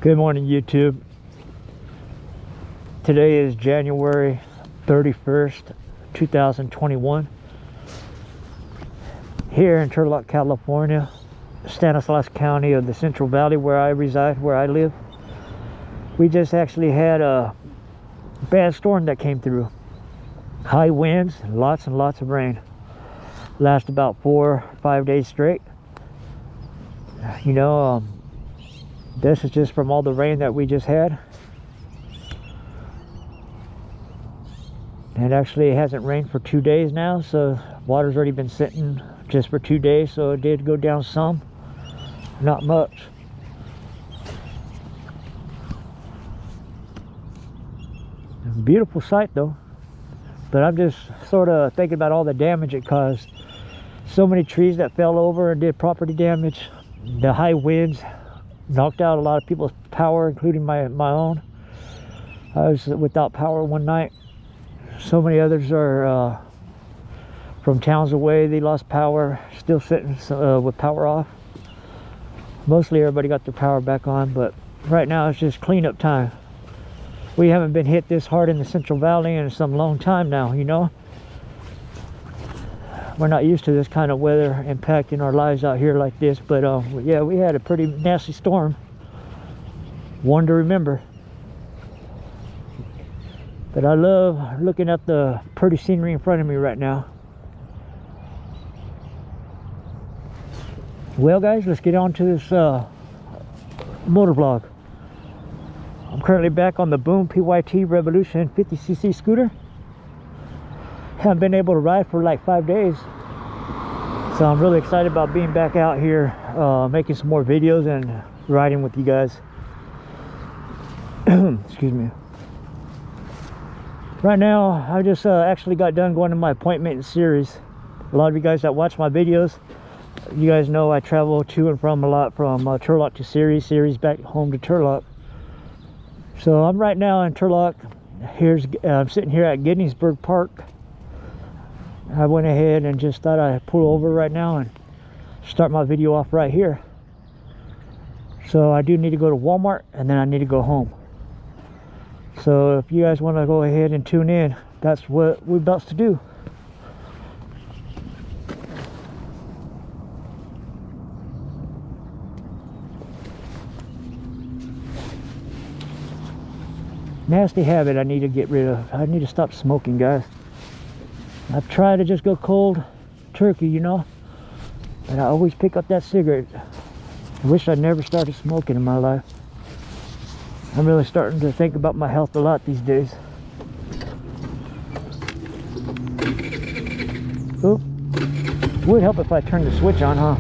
Good morning, YouTube. Today is January 31st, 2021. Here in Turlock, California, Stanislaus County of the Central Valley, where I reside, where I live. We just actually had a bad storm that came through. High winds, lots and lots of rain. Last about 4 or 5 days straight. You know, this is just from all the rain that we just had. And actually it hasn't rained for 2 days now, so water's already been sitting just for 2 days, so it did go down some, not much. Beautiful sight though, but I'm just sort of thinking about all the damage it caused. So many trees that fell over and did property damage. The high winds knocked out a lot of people's power, including my own. I was without power one night. So many others are from towns away. They lost power, still sitting with power off. Mostly everybody got their power back on, but right now it's just cleanup time. We haven't been hit this hard in the Central Valley in some long time now, you know. We're not used to this kind of weather impacting our lives out here like this, but yeah, we had a pretty nasty storm. One to remember. But I love looking at the pretty scenery in front of me right now. Well guys, let's get on to this motor vlog. I'm currently back on the Boom PYT Revolution 50cc scooter. Haven't been able to ride for like 5 days, so I'm really excited about being back out here making some more videos and riding with you guys. Excuse me. Right now I just actually got done going to my appointment in Ceres. A lot of you guys that watch my videos, you guys know I travel to and from a lot, from Turlock to Ceres, Ceres back home to Turlock. So I'm right now in Turlock. I'm sitting here at Gettysburg Park. I went ahead and just thought I'd pull over right now and start my video off right here. So I do need to go to Walmart and then I need to go home. So if you guys want to go ahead and tune in, that's what we're about to do. Nasty habit I need to get rid of. I need to stop smoking, guys. I've tried to just go cold turkey, you know, but I always pick up that cigarette. I wish I'd never started smoking in my life. I'm really starting to think about my health a lot these days. Oop. Would help if I turned the switch on, huh?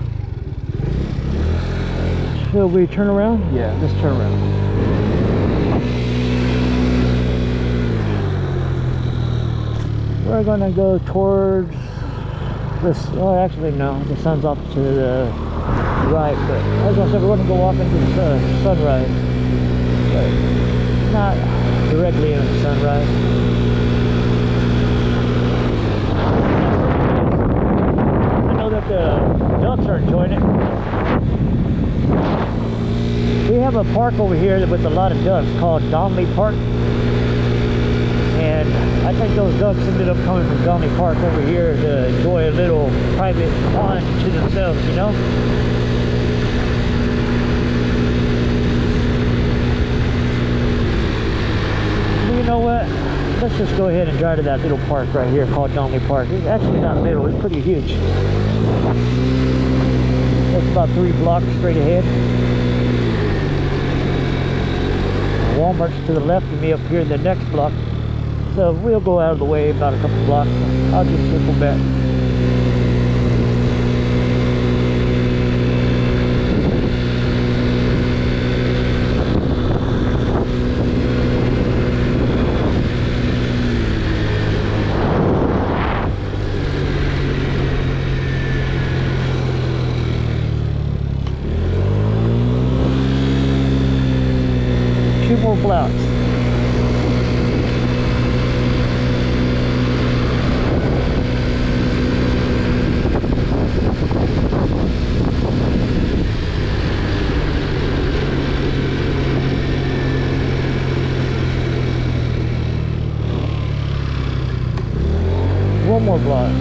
Shall we turn around? Yeah, let's turn around. We're gonna go towards this. Oh, actually, no, the sun's off to the right, but I was gonna say we're gonna go off into the sunrise, but not directly into the sunrise. I know that the ducks are enjoying it. We have a park over here with a lot of ducks called Donley Park. And I think those ducks ended up coming from Donley Park over here to enjoy a little private pond to themselves, you know? You know what? Let's just go ahead and drive to that little park right here called Donley Park. It's actually not little, it's pretty huge. It's about 3 blocks straight ahead. Walmart's to the left of me up here in the next block. So we'll go out of the way about a couple blocks. I'll just circle back. Two more blocks. block.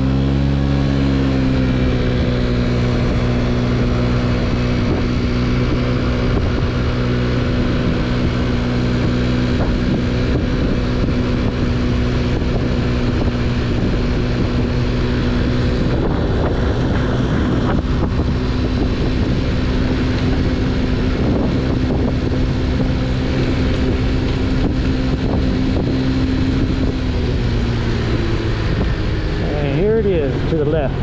Here it is to the left.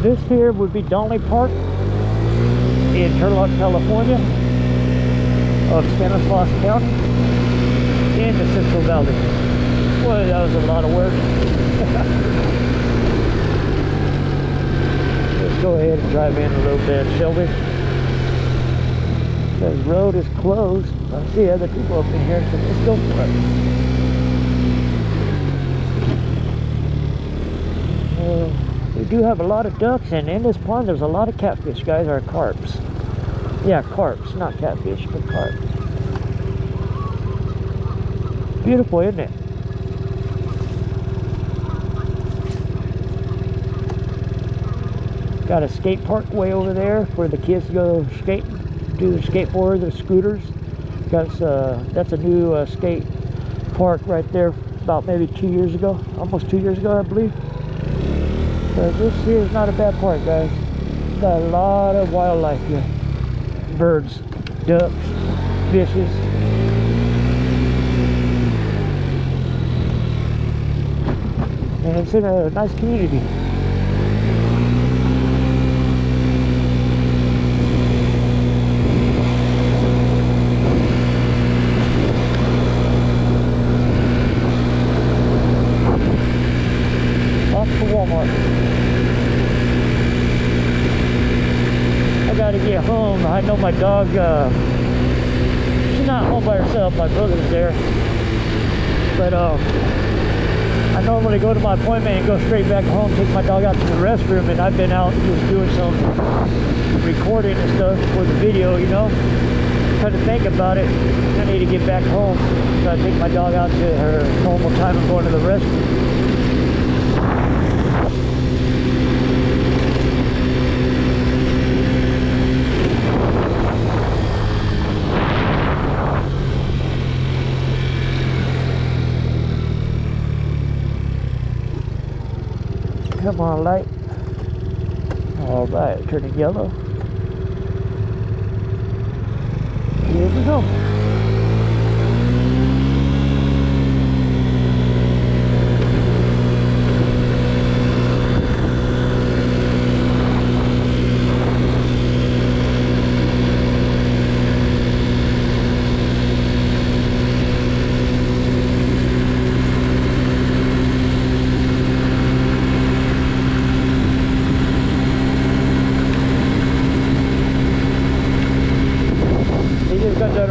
This here would be Donley Park in Turlock, California of Stanislaus County in the Central Valley. Boy, that was a lot of work. Let's go ahead and drive in a little bit, shall we? The road is closed. I see other people up in here, so let's go for it. We do have a lot of ducks, and in this pond there's a lot of catfish, guys, or carps. Yeah, carps, not catfish, but carp. Beautiful, isn't it? Got a skate park way over there where the kids go skating. Do the skateboard, the scooters. That's a new skate park right there. About maybe 2 years ago, almost 2 years ago, I believe. So this here is not a bad park, guys. Got a lot of wildlife here: birds, ducks, fishes. And it's in a nice community. Walmart. I gotta get home. I know my dog, she's not home by herself. My brother's there. But I normally go to my appointment and go straight back home, take my dog out to the restroom, and I've been out just doing some recording and stuff for the video, you know. Trying to think about it. I need to get back home. So I take my dog out to her normal time of going to the restroom. Come on, light. All right, turning yellow. Here we go.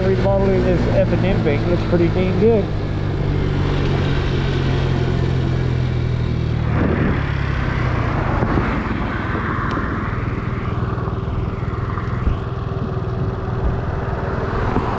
Remodeling this F&M bank looks pretty dang good.